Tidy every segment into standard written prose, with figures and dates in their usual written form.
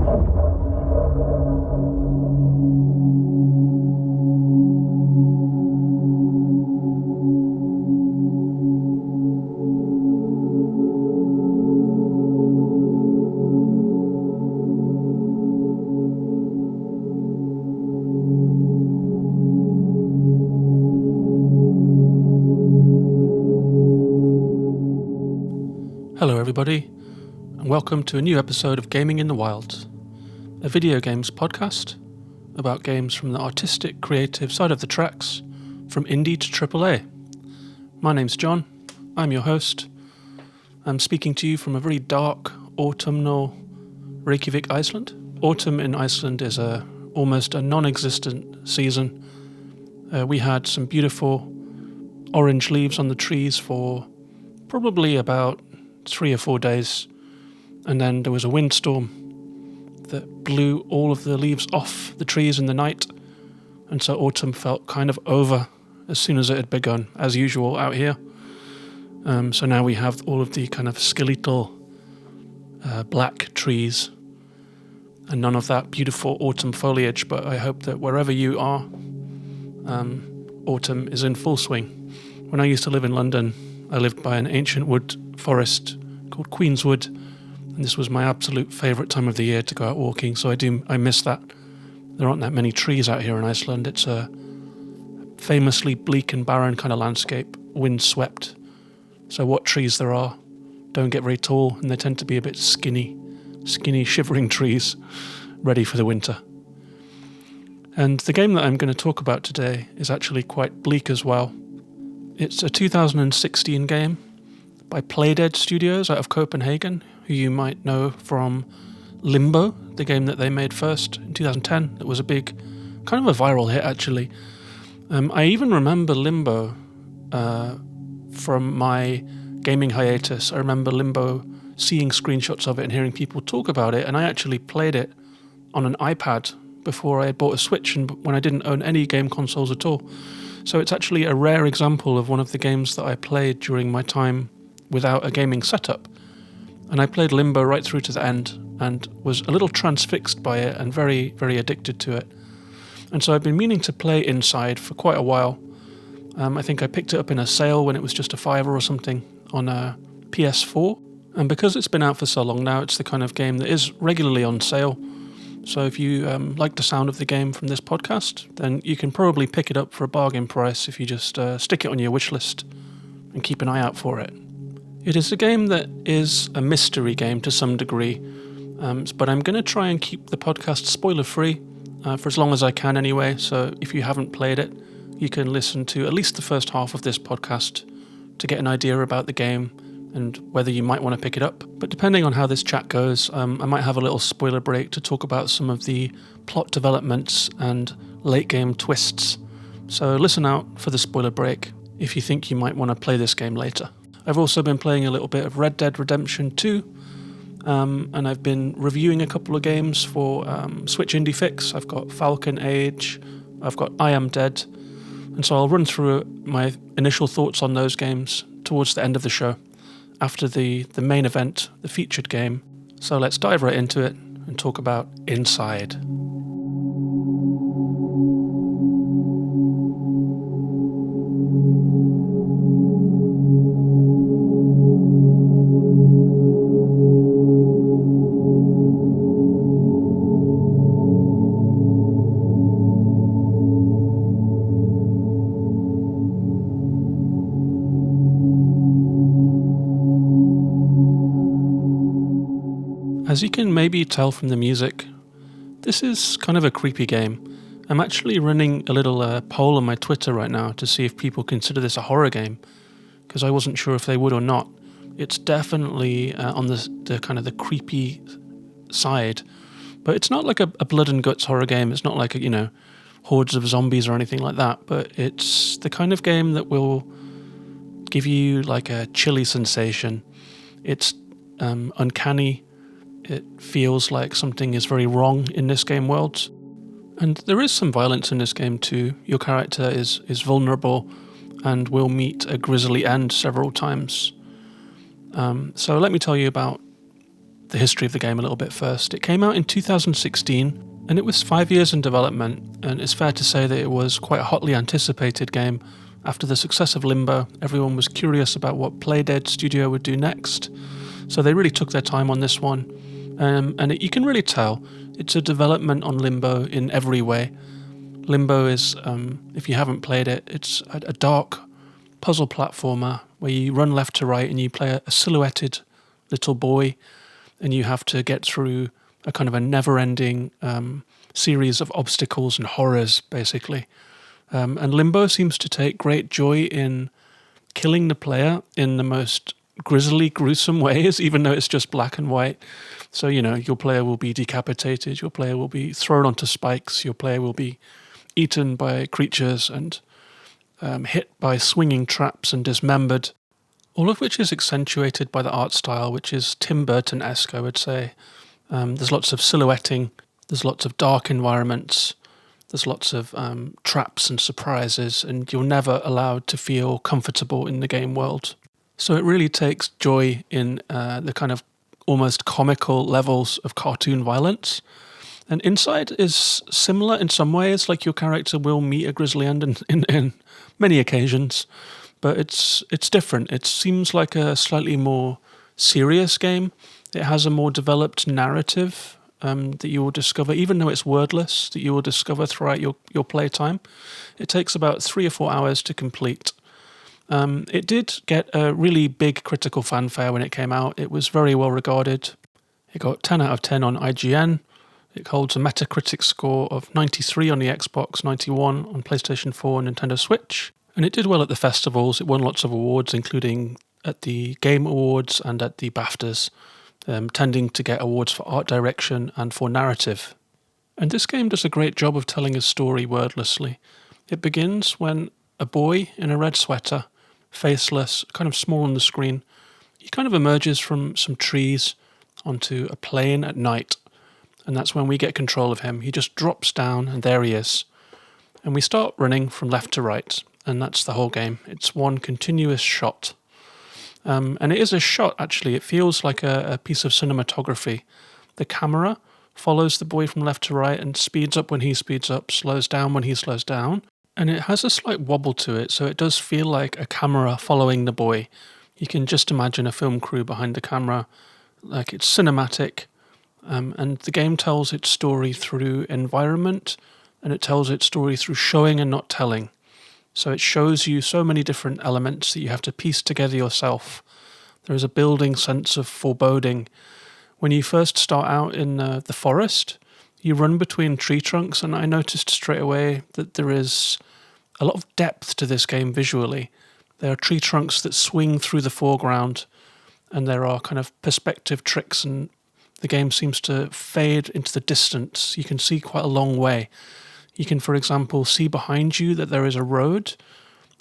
Hello everybody, and welcome to a new episode of Gaming in the Wild, a video games podcast about games from the artistic, creative side of the tracks, from indie to AAA. My name's John, I'm your host. I'm speaking to you from a very dark, autumnal Reykjavik, Iceland. Autumn in Iceland is almost a non-existent season. We had some beautiful orange leaves on the trees for probably about 3 or 4 days, and then there was a windstorm that blew all of the leaves off the trees in the night, and so autumn felt kind of over as soon as it had begun, as usual out here. So now we have all of the kind of skeletal black trees and none of that beautiful autumn foliage, but I hope that wherever you are, autumn is in full swing. When I used to live in London, I lived by an ancient wood forest called Queenswood, and this was my absolute favourite time of the year to go out walking, so I miss that. There aren't that many trees out here in Iceland. It's a famously bleak and barren kind of landscape, windswept, so what trees there are don't get very tall, and they tend to be a bit skinny shivering trees ready for the winter. And the game that I'm going to talk about today is actually quite bleak as well. It's a 2016 game by Playdead Studios out of Copenhagen, who you might know from Limbo, the game that they made first in 2010. It was a big, kind of a viral hit actually. I even remember Limbo from my gaming hiatus. I remember Limbo, seeing screenshots of it and hearing people talk about it, and I actually played it on an iPad before I had bought a Switch and when I didn't own any game consoles at all. So it's actually a rare example of one of the games that I played during my time without a gaming setup. And I played Limbo right through to the end and was a little transfixed by it and very, very addicted to it. And so I've been meaning to play Inside for quite a while. I think I picked it up in a sale when it was just a $5 or something on a PS4. And because it's been out for so long now, it's the kind of game that is regularly on sale. So if you like the sound of the game from this podcast, then you can probably pick it up for a bargain price if you just stick it on your wish list and keep an eye out for it. It is a game that is a mystery game to some degree, but I'm going to try and keep the podcast spoiler-free for as long as I can anyway, so if you haven't played it, you can listen to at least the first half of this podcast to get an idea about the game and whether you might want to pick it up. But depending on how this chat goes, I might have a little spoiler break to talk about some of the plot developments and late game twists. So listen out for the spoiler break if you think you might want to play this game later. I've also been playing a little bit of Red Dead Redemption 2, and I've been reviewing a couple of games for Switch Indie Fix. I've got Falcon Age, I've got I Am Dead, and so I'll run through my initial thoughts on those games towards the end of the show, after the main event, the featured game. So let's dive right into it and talk about Inside. As you can maybe tell from the music, this is kind of a creepy game. I'm actually running a little poll on my Twitter right now to see if people consider this a horror game, because I wasn't sure if they would or not. It's definitely on the kind of the creepy side, but it's not like a blood and guts horror game. It's not like hordes of zombies or anything like that, but it's the kind of game that will give you like a chilly sensation. It's uncanny. It feels like something is very wrong in this game world. And there is some violence in this game too. Your character is vulnerable and will meet a grisly end several times. So let me tell you about the history of the game a little bit first. It came out in 2016, and it was 5 years in development, and it's fair to say that it was quite a hotly anticipated game. After the success of Limbo, everyone was curious about what Playdead Studio would do next, so they really took their time on this one. You can really tell it's a development on Limbo in every way. Limbo is, if you haven't played it, it's a dark puzzle platformer where you run left to right and you play a silhouetted little boy, and you have to get through a kind of a never-ending series of obstacles and horrors, basically. And Limbo seems to take great joy in killing the player in the most grisly, gruesome ways, even though it's just black and white. So, your player will be decapitated, your player will be thrown onto spikes, your player will be eaten by creatures and hit by swinging traps and dismembered, all of which is accentuated by the art style, which is Tim Burton-esque, I would say. There's lots of silhouetting, there's lots of dark environments, there's lots of traps and surprises, and you're never allowed to feel comfortable in the game world. So it really takes joy in the kind of almost comical levels of cartoon violence. And Inside is similar in some ways, like your character will meet a grisly end in many occasions, but it's different. It seems like a slightly more serious game. It has a more developed narrative that you will discover, even though it's wordless, that you will discover throughout your playtime. It takes about 3 or 4 hours to complete. It did get a really big critical fanfare when it came out. It was very well regarded. It got 10 out of 10 on IGN. It holds a Metacritic score of 93 on the Xbox, 91 on PlayStation 4 and Nintendo Switch. And it did well at the festivals. It won lots of awards, including at the Game Awards and at the BAFTAs, tending to get awards for art direction and for narrative. And this game does a great job of telling a story wordlessly. It begins when a boy in a red sweater, faceless, kind of small on the screen, he kind of emerges from some trees onto a plain at night. And that's when we get control of him. He just drops down and there he is. And we start running from left to right. And that's the whole game. It's one continuous shot. And it is a shot, actually. It feels like a piece of cinematography. The camera follows the boy from left to right and speeds up when he speeds up, slows down when he slows down. And it has a slight wobble to it, so it does feel like a camera following the boy. You can just imagine a film crew behind the camera. Like, it's cinematic. And the game tells its story through environment, and it tells its story through showing and not telling. So it shows you so many different elements that you have to piece together yourself. There is a building sense of foreboding. When you first start out in the forest, you run between tree trunks, and I noticed straight away that there is a lot of depth to this game visually. There are tree trunks that swing through the foreground, and there are kind of perspective tricks, and the game seems to fade into the distance. You can see quite a long way. You can, for example, see behind you that there is a road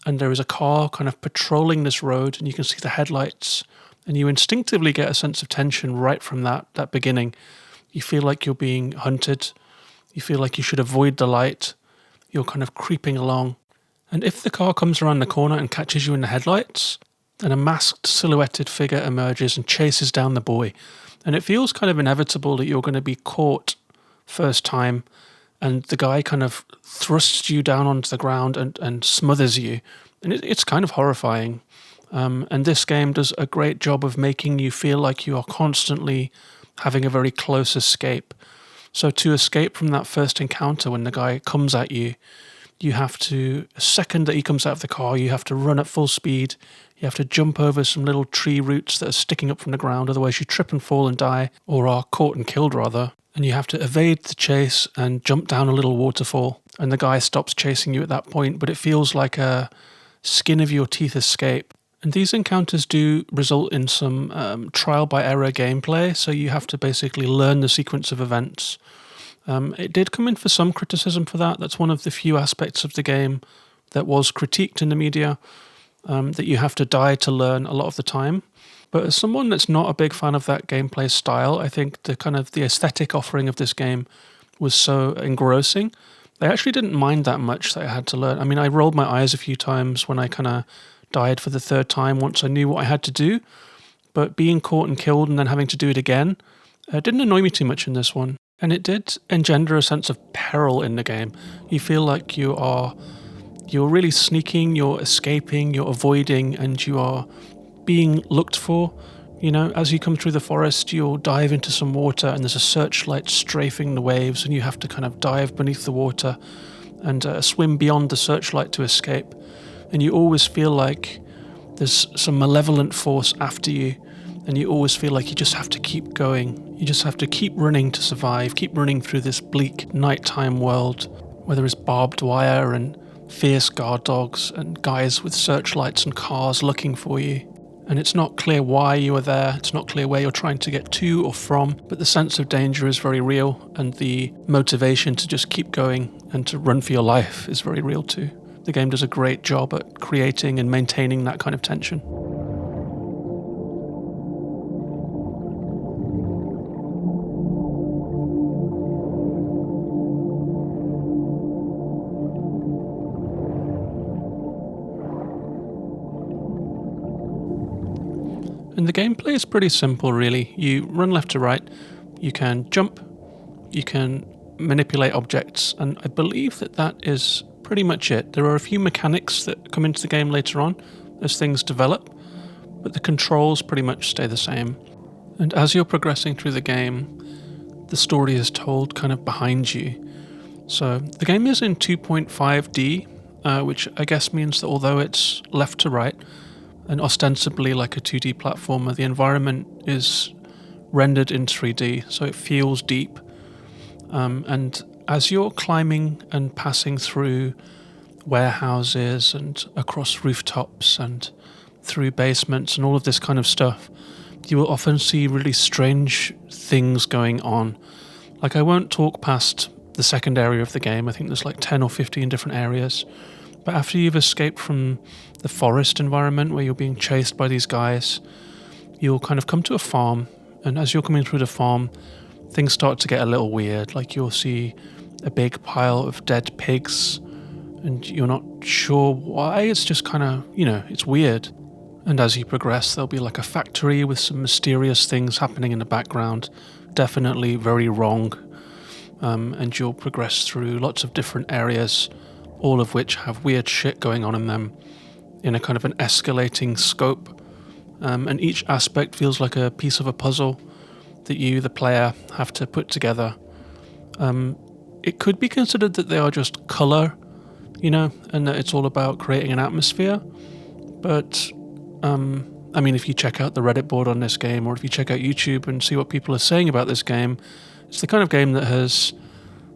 and there is a car kind of patrolling this road, and you can see the headlights, and you instinctively get a sense of tension right from that beginning. You feel like you're being hunted. You feel like you should avoid the light. You're kind of creeping along. And if the car comes around the corner and catches you in the headlights, then a masked, silhouetted figure emerges and chases down the boy. And it feels kind of inevitable that you're going to be caught first time, and the guy kind of thrusts you down onto the ground and smothers you. And it's kind of horrifying. And this game does a great job of making you feel like you are constantly having a very close escape. So to escape from that first encounter when the guy comes at you, you have to, a second that he comes out of the car, you have to run at full speed. You have to jump over some little tree roots that are sticking up from the ground, otherwise you trip and fall and die, or are caught and killed rather. And you have to evade the chase and jump down a little waterfall. And the guy stops chasing you at that point, but it feels like a skin of your teeth escape. And these encounters do result in some trial by error gameplay, so you have to basically learn the sequence of events. It did come in for some criticism for that. That's one of the few aspects of the game that was critiqued in the media, that you have to die to learn a lot of the time. But as someone that's not a big fan of that gameplay style, I think the aesthetic offering of this game was so engrossing. I actually didn't mind that much that I had to learn. I mean, I rolled my eyes a few times when I kind of died for the third time once I knew what I had to do. but being caught and killed and then having to do it again didn't annoy me too much in this one. And it did engender a sense of peril in the game. You feel like you're really sneaking, you're escaping, you're avoiding, and you are being looked for. You know, as you come through the forest, you'll dive into some water and there's a searchlight strafing the waves, and you have to kind of dive beneath the water and swim beyond the searchlight to escape. And you always feel like there's some malevolent force after you, and you always feel like you just have to keep going. You just have to keep running to survive, keep running through this bleak nighttime world where there is barbed wire and fierce guard dogs and guys with searchlights and cars looking for you. And it's not clear why you are there, it's not clear where you're trying to get to or from, but the sense of danger is very real, and the motivation to just keep going and to run for your life is very real too. The game does a great job at creating and maintaining that kind of tension. And the gameplay is pretty simple, really. You run left to right, you can jump, you can manipulate objects, and I believe that is pretty much it. There are a few mechanics that come into the game later on as things develop, but the controls pretty much stay the same. And as you're progressing through the game, the story is told kind of behind you. So the game is in 2.5D, which I guess means that although it's left to right, and ostensibly like a 2D platformer, the environment is rendered in 3D, so it feels deep. And as you're climbing and passing through warehouses and across rooftops and through basements and all of this kind of stuff, you will often see really strange things going on. Like, I won't talk past the second area of the game. I think there's like 10 or 15 different areas. But after you've escaped from the forest environment where you're being chased by these guys, you'll kind of come to a farm. And as you're coming through the farm, things start to get a little weird. Like, you'll see a big pile of dead pigs, and you're not sure why. It's just kind of, it's weird. And as you progress, there'll be like a factory with some mysterious things happening in the background. Definitely very wrong. And you'll progress through lots of different areas, all of which have weird shit going on in them in a kind of an escalating scope. And each aspect feels like a piece of a puzzle that you, the player, have to put together. It could be considered that they are just colour, and that it's all about creating an atmosphere. But, if you check out the Reddit board on this game, or if you check out YouTube and see what people are saying about this game, it's the kind of game that has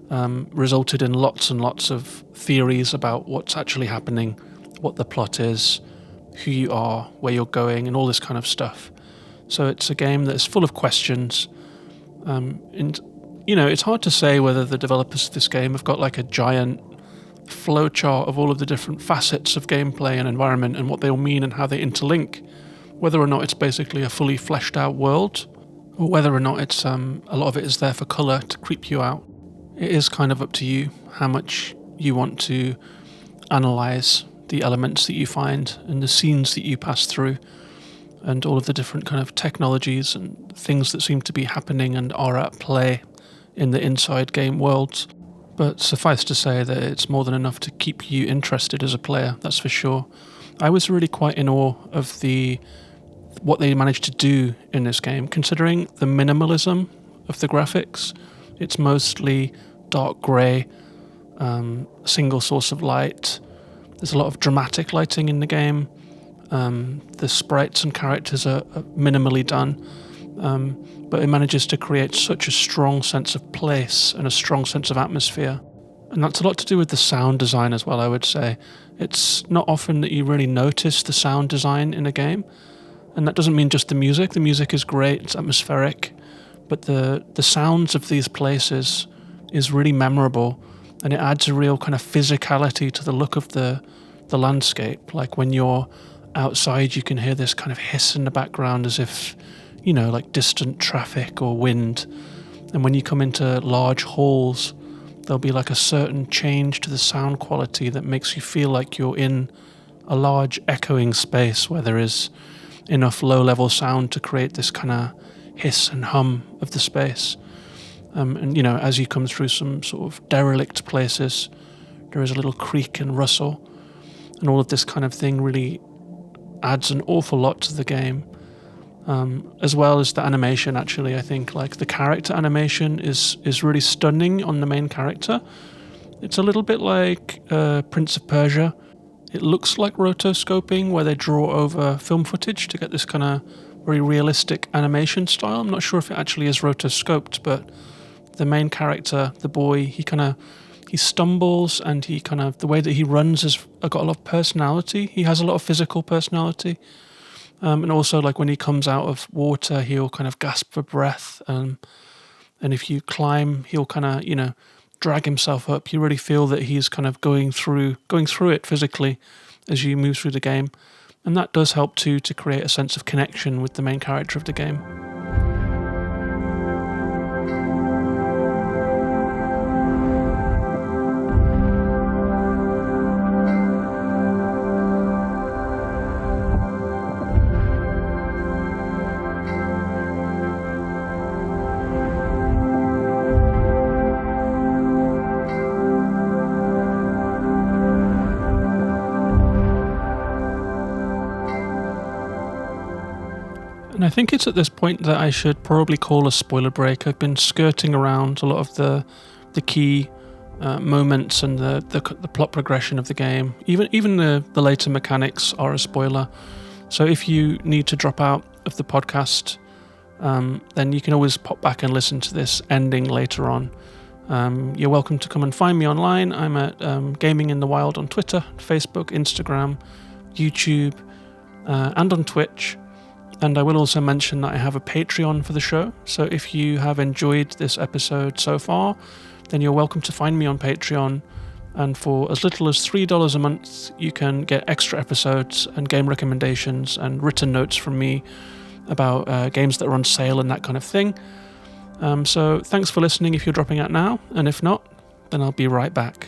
resulted in lots and lots of theories about what's actually happening, what the plot is, who you are, where you're going, and all this kind of stuff. So it's a game that's full of questions. It's hard to say whether the developers of this game have got like a giant flowchart of all of the different facets of gameplay and environment and what they all mean and how they interlink, whether or not it's basically a fully fleshed out world, or whether or not it's a lot of it is there for colour to creep you out. It is kind of up to you how much you want to analyse the elements that you find and the scenes that you pass through, and all of the different kind of technologies and things that seem to be happening and are at play in the inside game worlds. But suffice to say that it's more than enough to keep you interested as a player, that's for sure. I was really quite in awe of what they managed to do in this game, considering the minimalism of the graphics. It's mostly dark grey, single source of light. There's a lot of dramatic lighting in the game. The sprites and characters are minimally done, but it manages to create such a strong sense of place and a strong sense of atmosphere. And that's a lot to do with the sound design as well, I would say. It's not often that you really notice the sound design in a game, and that doesn't mean just the music. The music is great, it's atmospheric, but the sounds of these places is really memorable, and it adds a real kind of physicality to the look of the landscape. Like, when you're outside, you can hear this kind of hiss in the background as if, like distant traffic or wind. And when you come into large halls, there'll be like a certain change to the sound quality that makes you feel like you're in a large echoing space where there is, enough low-level sound to create this kind of hiss and hum of the space. And as you come through some sort of derelict places, there is a little creak and rustle, and all of this kind of thing really adds an awful lot to the game. As well as the animation, actually, I think like the character animation is really stunning on the main character. It's a little bit like Prince of Persia. It looks like rotoscoping, where they draw over film footage to get this kind of very realistic animation style. I'm not sure if it actually is rotoscoped, but the main character, the boy, he stumbles, and the way that he runs has got a lot of personality. He has a lot of physical personality. And also, like when he comes out of water, he'll kind of gasp for breath. And if you climb, he'll kind of, drag himself up. You really feel that he's kind of going through it physically as you move through the game. And that does help too to create a sense of connection with the main character of the game. And I think it's at this point that I should probably call a spoiler break. I've been skirting around a lot of the key moments and the plot progression of the game. Even the later mechanics are a spoiler. So if you need to drop out of the podcast, then you can always pop back and listen to this ending later on. You're welcome to come and find me online. I'm at Gaming in the Wild on Twitter, Facebook, Instagram, YouTube, and on Twitch. And I will also mention that I have a Patreon for the show. So if you have enjoyed this episode so far, then you're welcome to find me on Patreon. And for as little as $3 a month, you can get extra episodes and game recommendations and written notes from me about games that are on sale and that kind of thing. So thanks for listening if you're dropping out now. And if not, then I'll be right back.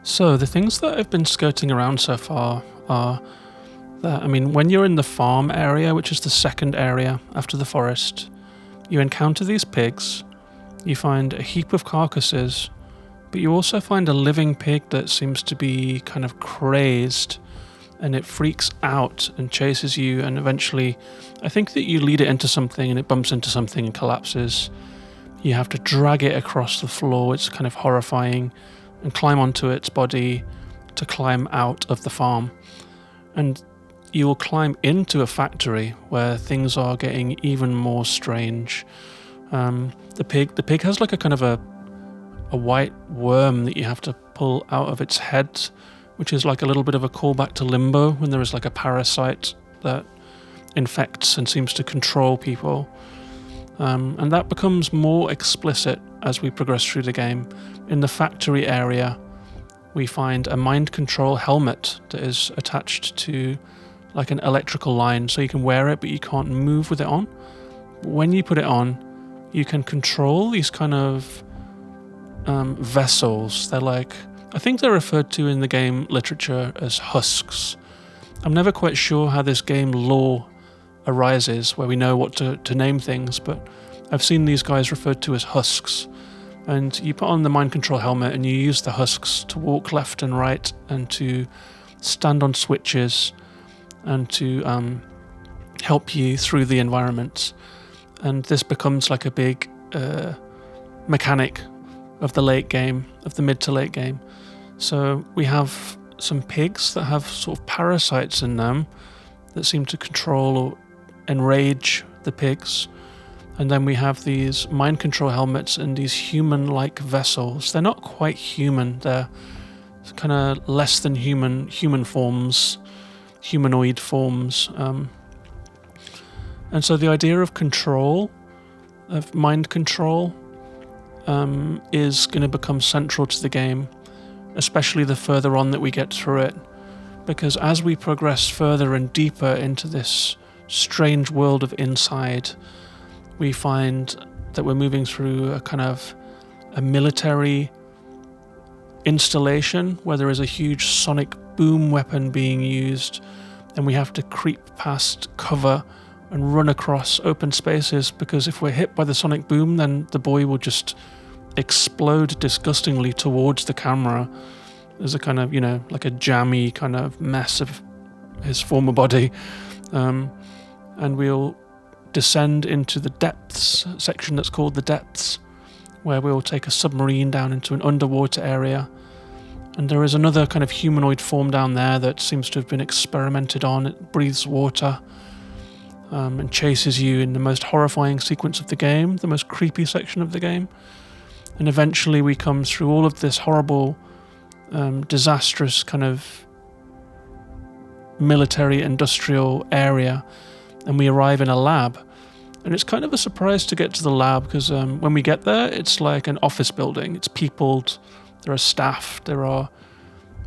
So the things that I've been skirting around so far are that, when you're in the farm area, which is the second area after the forest, you encounter these pigs, you find a heap of carcasses, but you also find a living pig that seems to be kind of crazed, and it freaks out and chases you, and eventually I think that you lead it into something and it bumps into something and collapses. You have to drag it across the floor. It's kind of horrifying, and climb onto its body to climb out of the farm. And you will climb into a factory where things are getting even more strange. The pig has like a kind of a white worm that you have to pull out of its head, which is like a little bit of a callback to Limbo, when there is like a parasite that infects and seems to control people. And that becomes more explicit as we progress through the game. In the factory area, we find a mind control helmet that is attached to like an electrical line, so you can wear it, but you can't move with it on. When you put it on, you can control these kind of vessels. They're like, I think they're referred to in the game literature as husks. I'm never quite sure how this game lore arises, where we know what to name things, but I've seen these guys referred to as husks. And you put on the mind control helmet and you use the husks to walk left and right and to stand on switches and to help you through the environment. And this becomes like a big mechanic of the late game, of the mid to late game. So we have some pigs that have sort of parasites in them that seem to control or enrage the pigs. And then we have these mind control helmets and these human-like vessels. They're not quite human. They're kind of less than human forms. humanoid forms. And so the idea of control, of mind control, is going to become central to the game, especially the further on that we get through it. Because as we progress further and deeper into this strange world of Inside, we find that we're moving through a kind of a military installation where there is a huge sonic boom weapon being used, and we have to creep past cover and run across open spaces, because if we're hit by the sonic boom, then the boy will just explode disgustingly towards the camera. There's a kind of, like a jammy kind of mess of his former body. And we'll descend into the depths section that's called the depths, where we'll take a submarine down into an underwater area. And there is another kind of humanoid form down there that seems to have been experimented on. It breathes water and chases you in the most horrifying sequence of the game, the most creepy section of the game. And eventually we come through all of this horrible, disastrous kind of military industrial area, and we arrive in a lab. And it's kind of a surprise to get to the lab, because when we get there, it's like an office building. It's peopled, there are staff, there are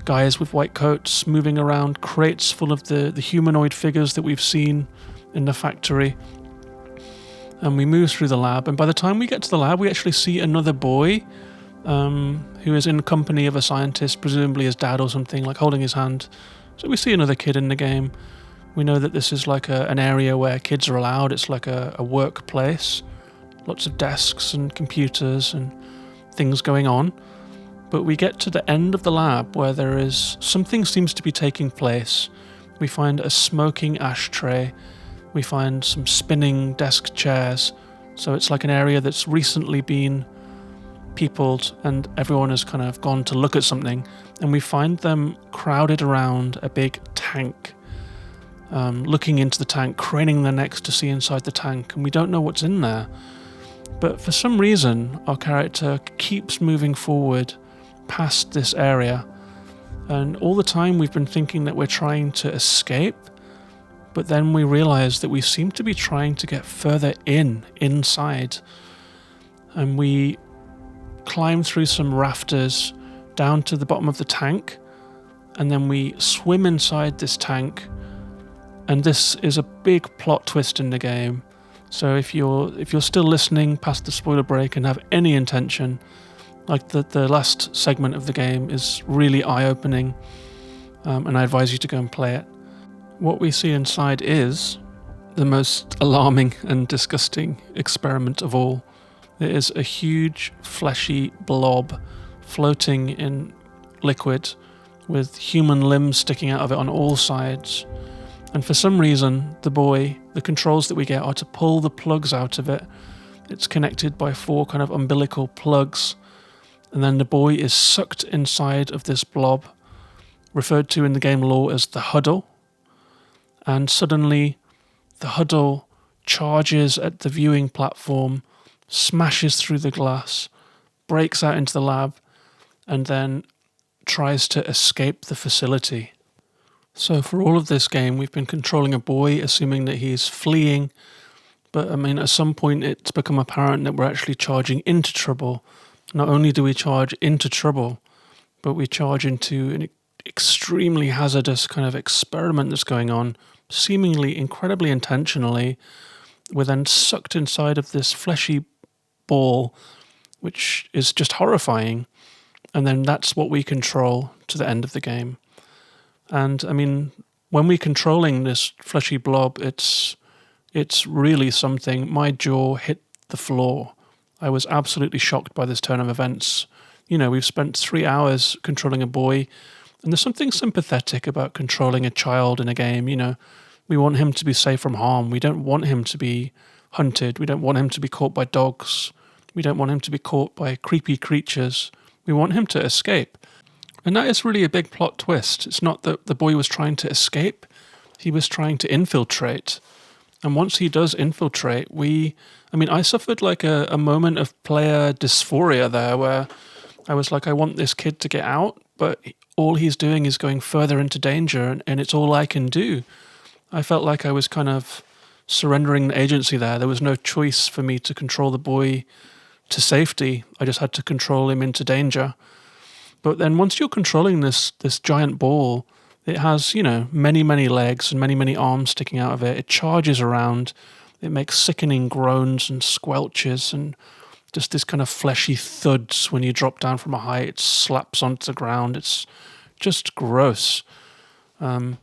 guys with white coats moving around, crates full of the humanoid figures that we've seen in the factory. And we move through the lab, and by the time we get to the lab, we actually see another boy who is in company of a scientist, presumably his dad or something, like holding his hand. So we see another kid in the game. We know that this is like an area where kids are allowed. It's like a workplace, lots of desks and computers and things going on. But we get to the end of the lab where there is something seems to be taking place. We find a smoking ashtray. We find some spinning desk chairs. So it's like an area that's recently been peopled, and everyone has kind of gone to look at something. And we find them crowded around a big tank, looking into the tank, craning their necks to see inside the tank. And we don't know what's in there. But for some reason, our character keeps moving forward past this area. And all the time we've been thinking that we're trying to escape, but then we realize that we seem to be trying to get further inside. And we climb through some rafters down to the bottom of the tank, and then we swim inside this tank. And this is a big plot twist in the game. So if you're still listening past the spoiler break and have any intention, like the last segment of the game is really eye-opening, and I advise you to go and play it. What we see inside is the most alarming and disgusting experiment of all. There is a huge fleshy blob floating in liquid with human limbs sticking out of it on all sides. And for some reason, the controls that we get are to pull the plugs out of it. It's connected by 4 kind of umbilical plugs. And then the boy is sucked inside of this blob, referred to in the game lore as the huddle. And suddenly, the huddle charges at the viewing platform, smashes through the glass, breaks out into the lab, and then tries to escape the facility. So for all of this game, we've been controlling a boy, assuming that he's fleeing. But I mean, at some point, it's become apparent that we're actually charging into trouble. Not only do we charge into trouble, but we charge into an extremely hazardous kind of experiment that's going on, seemingly incredibly intentionally. We're then sucked inside of this fleshy ball, which is just horrifying. And then that's what we control to the end of the game. And I mean, when we're controlling this fleshy blob, it's really something. My jaw hit the floor. I was absolutely shocked by this turn of events. We've spent 3 hours controlling a boy, and there's something sympathetic about controlling a child in a game. We want him to be safe from harm. We don't want him to be hunted. We don't want him to be caught by dogs. We don't want him to be caught by creepy creatures. We want him to escape. And that is really a big plot twist. It's not that the boy was trying to escape. He was trying to infiltrate. And once he does infiltrate, I suffered like a moment of player dysphoria there, where I was like, I want this kid to get out, but all he's doing is going further into danger, and it's all I can do. I felt like I was kind of surrendering the agency there. There was no choice for me to control the boy to safety. I just had to control him into danger. But then once you're controlling this giant ball, it has, many, many legs and many, many arms sticking out of it. It charges around. It makes sickening groans and squelches and just this kind of fleshy thuds when you drop down from a height. It slaps onto the ground. It's just gross. And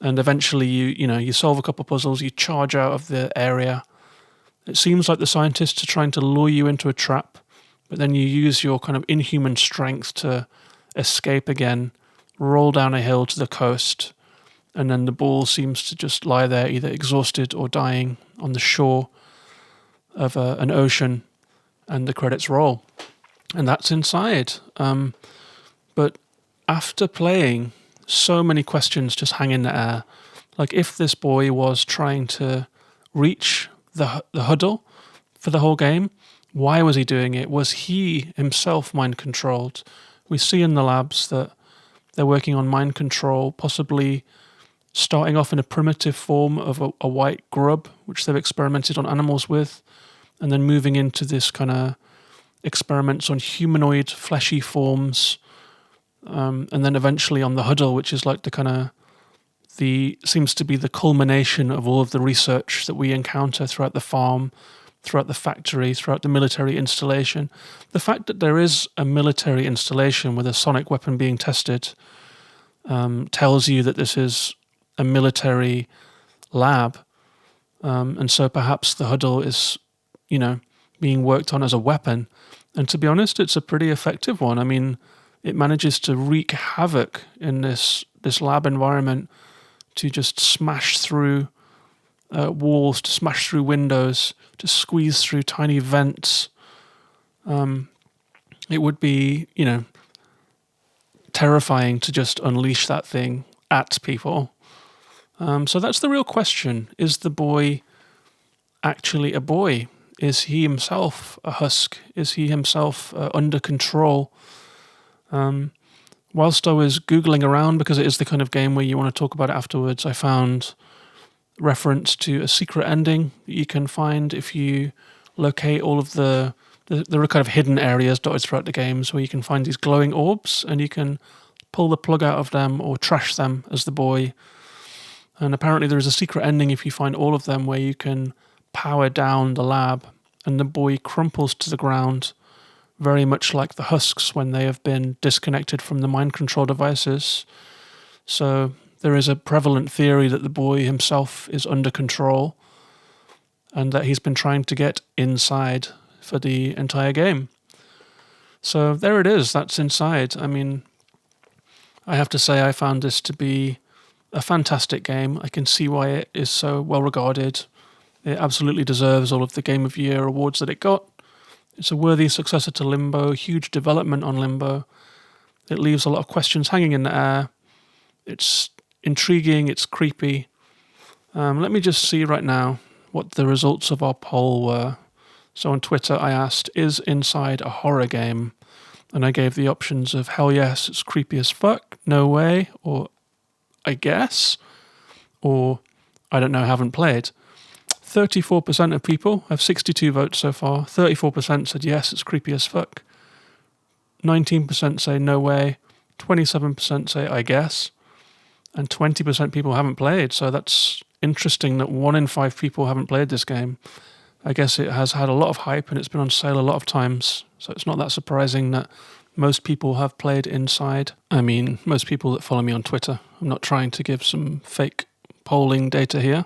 eventually you solve a couple puzzles, you charge out of the area. It seems like the scientists are trying to lure you into a trap, but then you use your kind of inhuman strength to escape again, roll down a hill to the coast, and then the ball seems to just lie there either exhausted or dying on the shore of an ocean, and the credits roll. And that's Inside. But after playing, so many questions just hang in the air. Like, if this boy was trying to reach the huddle for the whole game, why was he doing it? Was he himself mind controlled? We see in the labs that they're working on mind control, possibly starting off in a primitive form of a white grub, which they've experimented on animals with, and then moving into this kind of experiments on humanoid fleshy forms, and then eventually on the huddle, which is like seems to be the culmination of all of the research that we encounter throughout the farm, throughout the factory, throughout the military installation. The fact that there is a military installation with a sonic weapon being tested tells you that this is a military lab, and so perhaps the huddle is, being worked on as a weapon. And to be honest, it's a pretty effective one. I mean, it manages to wreak havoc in this lab environment, to just smash through walls, to smash through windows, to squeeze through tiny vents. It would be, terrifying to just unleash that thing at people. So that's the real question. Is the boy actually a boy? Is he himself a husk? Is he himself under control? Whilst I was Googling around, because it is the kind of game where you want to talk about it afterwards, I found reference to a secret ending that you can find if you locate all of there are kind of hidden areas dotted throughout the games where you can find these glowing orbs, and you can pull the plug out of them or trash them as the boy. And apparently there is a secret ending if you find all of them, where you can power down the lab and the boy crumples to the ground, very much like the husks when they have been disconnected from the mind control devices. So there is a prevalent theory that the boy himself is under control and that he's been trying to get inside for the entire game. So there it is, that's Inside. I mean, I have to say I found this to be a fantastic game. I can see why it is so well regarded. It absolutely deserves all of the Game of Year awards that it got. It's a worthy successor to Limbo, huge development on Limbo. It leaves a lot of questions hanging in the air. It's intriguing, it's creepy. Let me just see right now what the results of our poll were. So on Twitter I asked, is Inside a horror game? And I gave the options of hell yes, it's creepy as fuck, no way, or I guess, or I don't know, haven't played. 34% of people have 62 votes so far. 34% said yes, it's creepy as fuck. 19% say no way. 27% say I guess. And 20% people haven't played. So that's interesting that 1 in 5 people haven't played this game. I guess it has had a lot of hype and it's been on sale a lot of times. So it's not that surprising that most people have played Inside. I mean, most people that follow me on Twitter. I'm not trying to give some fake polling data here.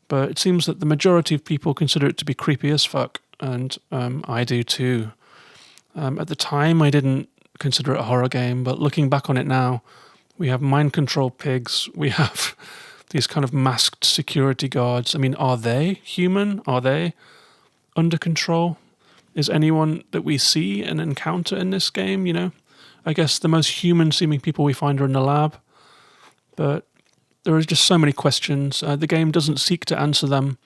But it seems that the majority of people consider it to be creepy as fuck, and I do too. At the time, I didn't consider it a horror game, but looking back on it now, we have mind control pigs, we have these kind of masked security guards. I mean, are they human? Are they under control? Is anyone that we see and encounter in this game, I guess the most human-seeming people we find are in the lab, but there are just so many questions. The game doesn't seek to answer them.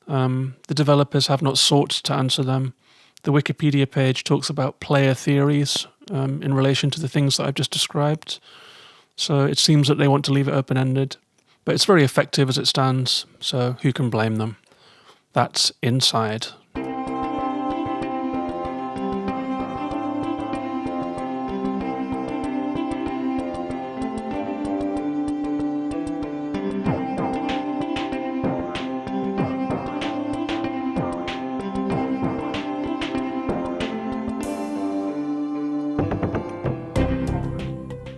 The developers have not sought to answer them. The Wikipedia page talks about player theories, in relation to the things that I've just described. So it seems that they want to leave it open-ended, but it's very effective as it stands, so who can blame them? That's Inside.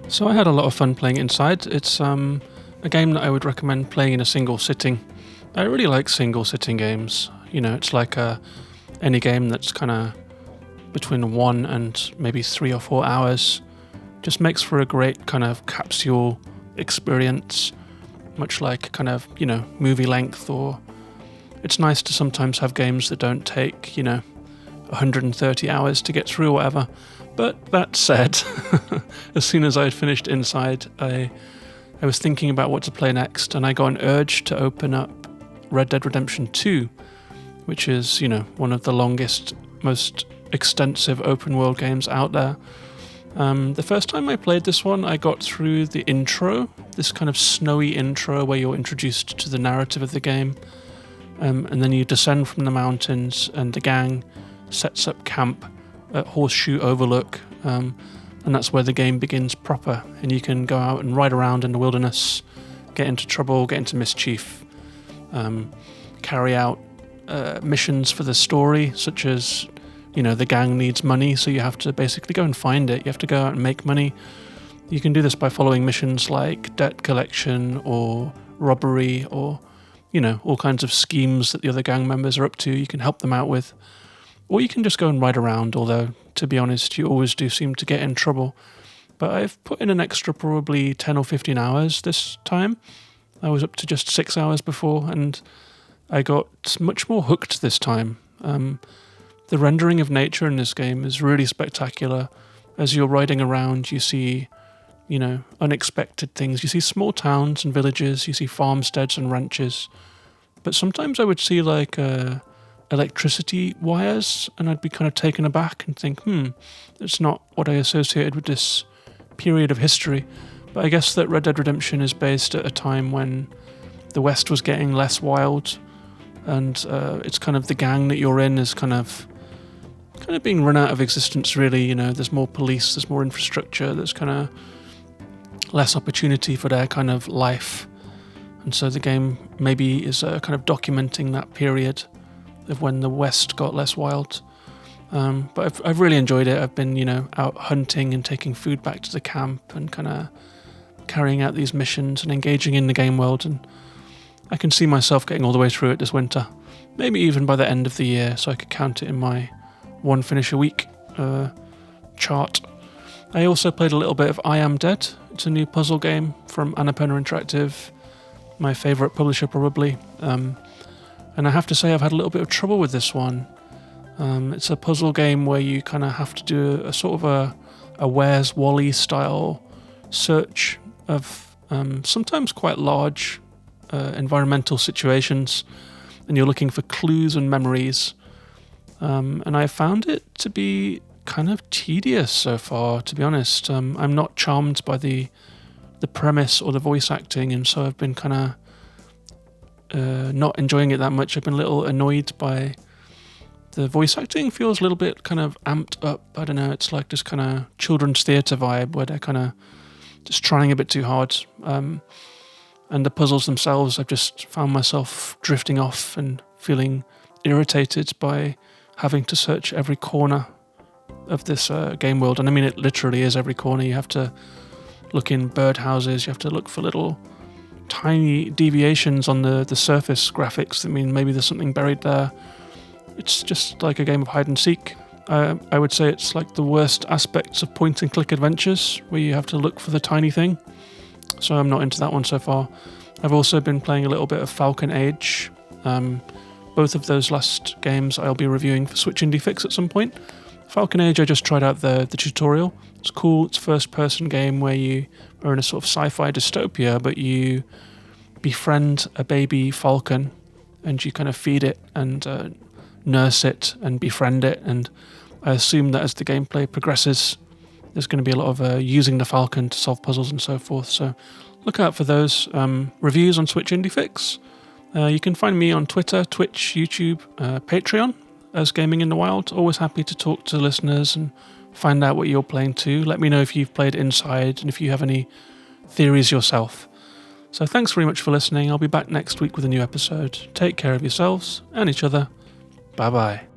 So I had a lot of fun playing Inside. It's a game that I would recommend playing in a single sitting. I really like single sitting games. You know, it's like any game that's kind of between 1 and maybe 3 or 4 hours. Just makes for a great kind of capsule experience, much like kind of, you know, movie length. Or it's nice to sometimes have games that don't take, you know, 130 hours to get through or whatever. But that said, as soon as I had finished Inside, I was thinking about what to play next, and I got an urge to open up Red Dead Redemption 2, which is, you know, one of the longest, most extensive open world games out there. The first time I played this one, I got through the intro, this kind of snowy intro where you're introduced to the narrative of the game, and then you descend from the mountains, and the gang sets up camp at Horseshoe Overlook, and that's where the game begins proper, and you can go out and ride around in the wilderness, get into trouble, get into mischief, carry out missions for the story, such as, you know, the gang needs money, so you have to basically go and find it. You have to go out and make money. You can do this by following missions like debt collection or robbery, or, you know, all kinds of schemes that the other gang members are up to. You can help them out with. Or you can just go and ride around, although, to be honest, you always do seem to get in trouble. But I've put in an extra probably 10 or 15 hours this time. I was up to just 6 hours before, and I got much more hooked this time. The rendering of nature in this game is really spectacular. As you're riding around, you see, you know, unexpected things. You see small towns and villages, you see farmsteads and ranches. But sometimes I would see like electricity wires, and I'd be kind of taken aback and think, that's not what I associated with this period of history. But I guess that Red Dead Redemption is based at a time when the West was getting less wild, and it's kind of the gang that you're in is kind of being run out of existence, really. You know, there's more police, there's more infrastructure, there's kind of less opportunity for their kind of life. And so the game maybe is kind of documenting that period of when the West got less wild. But I've really enjoyed it. I've been, you know, out hunting and taking food back to the camp and kind of carrying out these missions and engaging in the game world. And I can see myself getting all the way through it this winter, maybe even by the end of the year, so I could count it in my one finish a week chart. I also played a little bit of I Am Dead. It's a new puzzle game from Annapurna Interactive, my favourite publisher probably. And I have to say I've had a little bit of trouble with this one. It's a puzzle game where you kind of have to do a sort of a Where's Wally style search of sometimes quite large environmental situations, and you're looking for clues and memories. And I found it to be kind of tedious so far, to be honest. I'm not charmed by the premise or the voice acting, and so I've been kind of not enjoying it that much. I've been a little annoyed by the voice acting. Feels a little bit kind of amped up. I don't know, it's like this kind of children's theatre vibe where they're kind of just trying a bit too hard. And the puzzles themselves, I've just found myself drifting off and feeling irritated by having to search every corner of this game world. And I mean, it literally is every corner. You have to look in birdhouses, you have to look for little tiny deviations on the surface graphics. I mean, maybe there's something buried there. It's just like a game of hide and seek. I would say it's like the worst aspects of point and click adventures, where you have to look for the tiny thing. So I'm not into that one so far. I've also been playing a little bit of Falcon Age. Both of those last games I'll be reviewing for Switch Indie Fix at some point. Falcon Age, I just tried out the tutorial. It's cool. It's a first-person game where you are in a sort of sci-fi dystopia, but you befriend a baby falcon, and you kind of feed it and nurse it and befriend it. And I assume that as the gameplay progresses, There's going to be a lot of using the Falcon to solve puzzles and so forth. So look out for those reviews on Switch Indie Fix. You can find me on Twitter, Twitch, YouTube, Patreon as Gaming in the Wild. Always happy to talk to listeners and find out what you're playing too. Let me know if you've played Inside and if you have any theories yourself. So thanks very much for listening. I'll be back next week with a new episode. Take care of yourselves and each other. Bye bye.